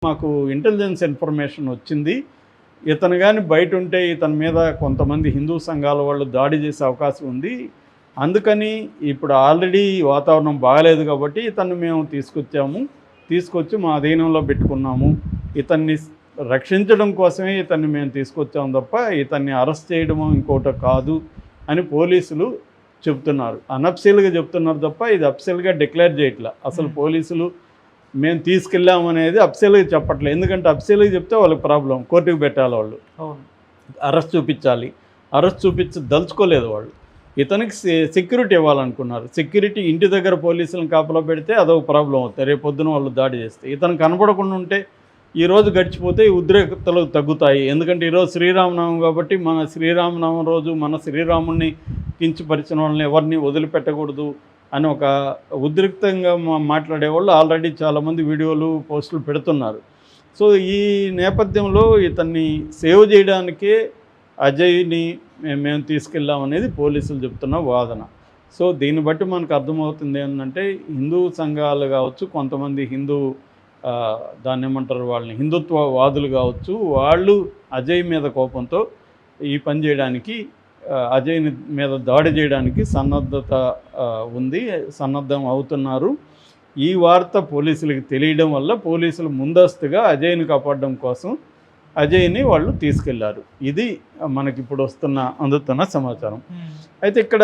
మాకు intelligence information వచ్చింది. ఇతను గాని బయట ఉంటే ఇతని మీద కొంతమంది హిందూ సంఘాల వాళ్ళు దాడి చేసే అవకాశం ఉంది. అందుకని ఇప్పుడు ఆల్రెడీ వాతావరణం బాగలేదు కాబట్టి ఇతన్ని మేము తీసుకొచ్చి మా అధీనంలో పెట్టుకున్నాము. ఇతన్ని రక్షించడం కోసమే ఇతన్ని మేము తీసుకొచ్చాము తప్ప ఇతన్ని అరెస్ట్ చేయడమో ఇంకోటో కాదు అని పోలీసులు చెప్తున్నారు. అనఫ్సియల్గా చెప్తున్నారు తప్ప ఇది అఫ్సియల్గా డిక్లేర్ చేయట్లా. అసలు పోలీసులు మేము తీసుకెళ్ళామనేది అఫ్సియల్గా చెప్పట్లేదు. ఎందుకంటే అఫ్సియల్గా చెప్తే వాళ్ళకి ప్రాబ్లం, కోర్టుకు పెట్టాలి, వాళ్ళు అరెస్ట్ చూపించాలి. అరెస్ట్ దలుచుకోలేదు వాళ్ళు. ఇతనికి సెక్యూరిటీ ఇవ్వాలనుకున్నారు. సెక్యూరిటీ ఇంటి దగ్గర పోలీసులను కాపలా పెడితే అదొక ప్రాబ్లం అవుతుంది. రేపు పొద్దున వాళ్ళు దాడి చేస్తే ఇతను కనపడకుండా ఉంటే ఈరోజు గడిచిపోతే ఈ ఉద్రేకతలు తగ్గుతాయి. ఎందుకంటే ఈరోజు శ్రీరామనవమి కాబట్టి మన శ్రీరామనవమి రోజు మన శ్రీరాముడిని కించపరిచిన వాళ్ళని ఎవరిని వదిలిపెట్టకూడదు అని ఒక ఉద్రిక్తంగా మాట్లాడేవాళ్ళు ఆల్రెడీ చాలామంది వీడియోలు పోస్టులు పెడుతున్నారు. సో ఈ నేపథ్యంలో ఇతన్ని సేవ్ చేయడానికే అజయ్ని మేము తీసుకెళ్ళామనేది పోలీసులు చెప్తున్న వాదన. సో దీన్ని బట్టి మనకు అర్థమవుతుంది ఏంటంటే హిందూ సంఘాలు కావచ్చు, కొంతమంది దాన్ని ఏమంటారు, వాళ్ళని హిందుత్వవాదులు కావచ్చు, వాళ్ళు అజయ్ మీద కోపంతో ఈ పని చేయడానికి, అజయ్ మీద దాడి చేయడానికి సన్నద్ధం అవుతున్నారు. ఈ వార్త పోలీసులకు తెలియడం వల్ల పోలీసులు ముందస్తుగా అజయ్ని కాపాడడం కోసం అజయ్ని వాళ్ళు తీసుకెళ్లారు. ఇది మనకిప్పుడు అందుతున్న సమాచారం. అయితే ఇక్కడ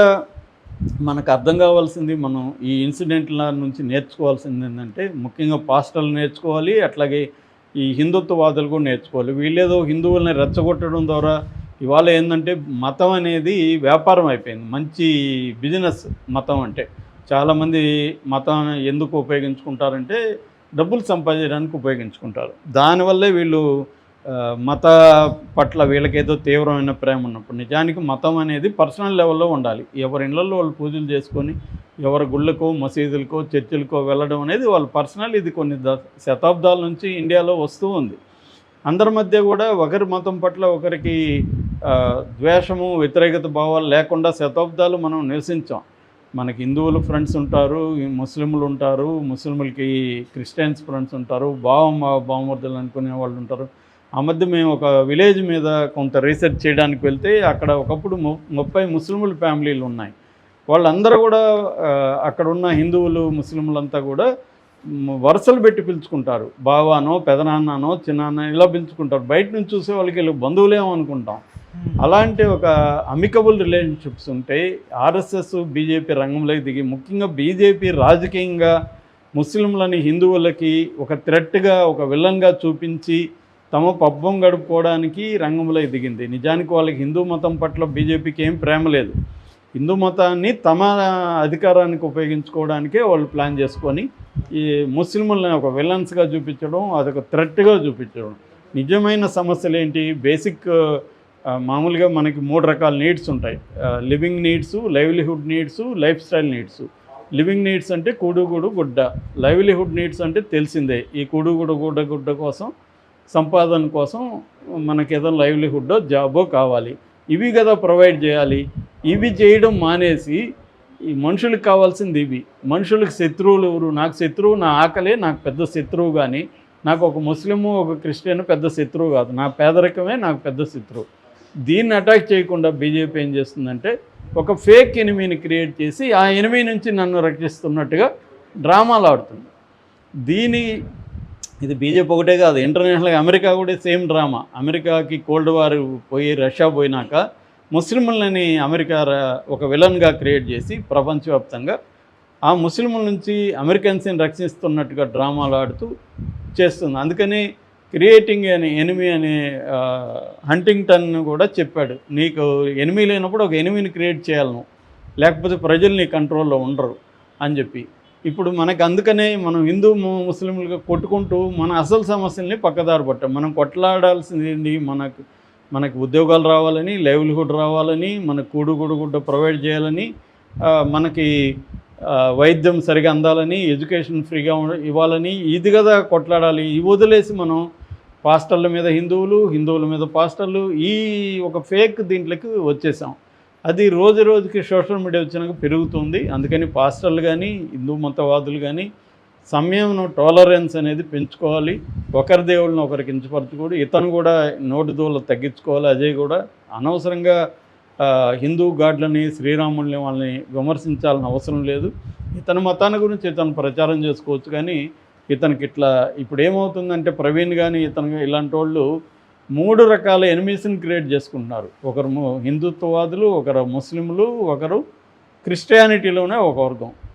మనకు అర్థం కావాల్సింది, మనం ఈ ఇన్సిడెంట్ల నుంచి నేర్చుకోవాల్సింది ఏంటంటే, ముఖ్యంగా పాస్టర్లు నేర్చుకోవాలి, అట్లాగే ఈ హిందుత్వవాదులు కూడా నేర్చుకోవాలి. వీళ్ళేదో హిందువుల్ని రెచ్చగొట్టడం ద్వారా ఇవాళ ఏంటంటే మతం అనేది వ్యాపారం అయిపోయింది. మంచి బిజినెస్ మతం అంటే. చాలామంది మతం ఎందుకు ఉపయోగించుకుంటారంటే డబ్బులు సంపాదించడానికి ఉపయోగించుకుంటారు. దానివల్లే వీళ్ళు మత పట్ల వీళ్ళకేదో తీవ్రమైన ప్రేమ ఉన్నప్పుడు, నిజానికి మతం అనేది పర్సనల్ లెవెల్లో ఉండాలి. ఎవరి ఇళ్లలో వాళ్ళు పూజలు చేసుకొని ఎవరి గుళ్ళకో మసీదులకో చర్చిలకో వెళ్ళడం అనేది వాళ్ళ పర్సనల్. ఇది కొన్ని శతాబ్దాల నుంచి ఇండియాలో వస్తూ ఉంది. అందరి మధ్య కూడా ఒకరి మతం పట్ల ఒకరికి ద్వేషము, వ్యతిరేకత భావాలు లేకుండా శతాబ్దాలు మనం నివసించాం. మనకి హిందువులు ఫ్రెండ్స్ ఉంటారు, ముస్లింలు ఉంటారు, ముస్లింలకి క్రిస్టియన్స్ ఫ్రెండ్స్ ఉంటారు, బావమర్దులు అనుకునే వాళ్ళు ఉంటారు. ఆ మధ్య మేము ఒక విలేజ్ మీద కొంత రీసెర్చ్ చేయడానికి వెళ్తే అక్కడ ఒకప్పుడు 30 ముస్లింల ఫ్యామిలీలు ఉన్నాయి. వాళ్ళందరూ కూడా అక్కడున్న హిందువులు ముస్లింలంతా కూడా వరుసలు పెట్టి పిలుచుకుంటారు. బావానో, పెదనాన్ననో, చిన్నాన్న ఇలా పిలుచుకుంటారు. బయట నుంచి చూసే వాళ్ళకి వీళ్ళు బంధువులేమో అనుకుంటాం. అలాంటి ఒక అమికబుల్ రిలేషన్షిప్స్ ఉంటాయి. ఆర్ఎస్ఎస్, బీజేపీ రంగంలోకి దిగి, ముఖ్యంగా బీజేపీ రాజకీయంగా ముస్లింలని హిందువులకి ఒక థ్రెట్గా, ఒక విలన్గా చూపించి తమ పబ్బం గడుపుకోవడానికి రంగంలోకి దిగింది. నిజానికి వాళ్ళకి హిందూ మతం పట్ల బీజేపీకి ఏం ప్రేమ లేదు. హిందూ మతాన్ని తమ అధికారానికి ఉపయోగించుకోవడానికే వాళ్ళు ప్లాన్ చేసుకొని ఈ ముస్లింలని ఒక విలన్స్గా చూపించడం, అదొక థ్రెట్గా చూపించడం. నిజమైన సమస్యలు ఏంటి? బేసిక్ మామూలుగా మనకి 3 రకాల నీడ్స్ ఉంటాయి. Living needs, livelihood needs, life style needs. Living needs అంటే కూడుగుడు గుడ్డ. లైవ్లీహుడ్ నీడ్స్ అంటే తెలిసిందే, ఈ కూడుగుడు గుడ్డ కోసం, సంపాదన కోసం మనకి ఏదో లైవ్లీహుడ్డో జాబో కావాలి. ఇవి కదా ప్రొవైడ్ చేయాలి. ఇవి చేయడం మానేసి ఈ మనుషులకు కావాల్సింది ఇవి. మనుషులకు శత్రువులు ఎవరు? నాకు శత్రువు నా ఆకలే నాకు పెద్ద శత్రువు, కానీ నాకు ఒక ముస్లిము, ఒక క్రిస్టియన్ పెద్ద శత్రువు కాదు. నా పేదరికమే నాకు పెద్ద శత్రువు. దీన్ని అటాక్ చేయకుండా బీజేపీ ఏం చేస్తుందంటే ఒక ఫేక్ ఎనిమీని క్రియేట్ చేసి ఆ ఎనిమీ నుంచి నన్ను రక్షిస్తున్నట్టుగా డ్రామాలు ఆడుతుంది. ఇది బీజేపీ ఒకటే కాదు, ఇంటర్నేషనల్గా అమెరికా కూడా సేమ్ డ్రామా. అమెరికాకి కోల్డ్ వార్ పోయి రష్యా పోయినాక ముస్లింలని అమెరికా ఒక విలన్గా క్రియేట్ చేసి ప్రపంచవ్యాప్తంగా ఆ ముస్లింల నుంచి అమెరికన్స్ని రక్షిస్తున్నట్టుగా డ్రామాలు ఆడుతూ చేస్తుంది. అందుకని క్రియేటింగ్ ఎనిమీ అనే హంటింగ్టన్ కూడా చెప్పాడు, నీకు ఎనిమీ లేనప్పుడు ఒక ఎనిమీని క్రియేట్ చేయాలి నువ్వు, లేకపోతే ప్రజలు నీ కంట్రోల్లో ఉండరు అని చెప్పి. ఇప్పుడు మనకు అందుకనే మనం హిందూ ముస్లింలుగా కొట్టుకుంటూ మన అసలు సమస్యల్ని పక్కదారి పట్టాం. మనం కొట్లాడాల్సింది మనకు ఉద్యోగాలు రావాలని, లైవ్లీహుడ్ రావాలని, మనకు కూడుగుడ్డ ప్రొవైడ్ చేయాలని, మనకి వైద్యం సరిగా అందాలని, ఎడ్యుకేషన్ ఫ్రీగా ఇవ్వాలని, ఇది కదా కొట్లాడాలి. ఇవి వదిలేసి మనం పాస్టర్ల మీద హిందువుల మీద పాస్టర్లు, ఈ ఒక ఫేక్ దీంట్లోకి వచ్చేసాం. అది రోజు రోజుకి సోషల్ మీడియా వచ్చినాక పెరుగుతుంది. అందుకని పాస్టర్లు కానీ, హిందూ మతవాదులు కానీ, సంయమనం, టాలరెన్స్ అనేది పెంచుకోవాలి. ఒకరి దేవుళ్ళని ఒకరు కించపరచకూడదు. ఇతను కూడా నోటి దూల తగ్గించుకోవాలి. అజయ్ కూడా అనవసరంగా హిందూ గాడ్లని, శ్రీరాముల్ని వాళ్ళని విమర్శించాలని అవసరం లేదు. ఇతని మతాన్ని గురించి ఇతను ప్రచారం చేసుకోవచ్చు. కానీ ఇతనికి ఇట్లా ఇప్పుడు ఏమవుతుందంటే ప్రవీణ్ కానీ ఇతను ఇలాంటి వాళ్ళు 3 రకాల ఎనిమీస్ని క్రియేట్ చేసుకుంటున్నారు. ఒకరు హిందుత్వవాదులు, ఒకరు ముస్లింలు, ఒకరు క్రిస్టియానిటీలోనే ఒక వర్గం.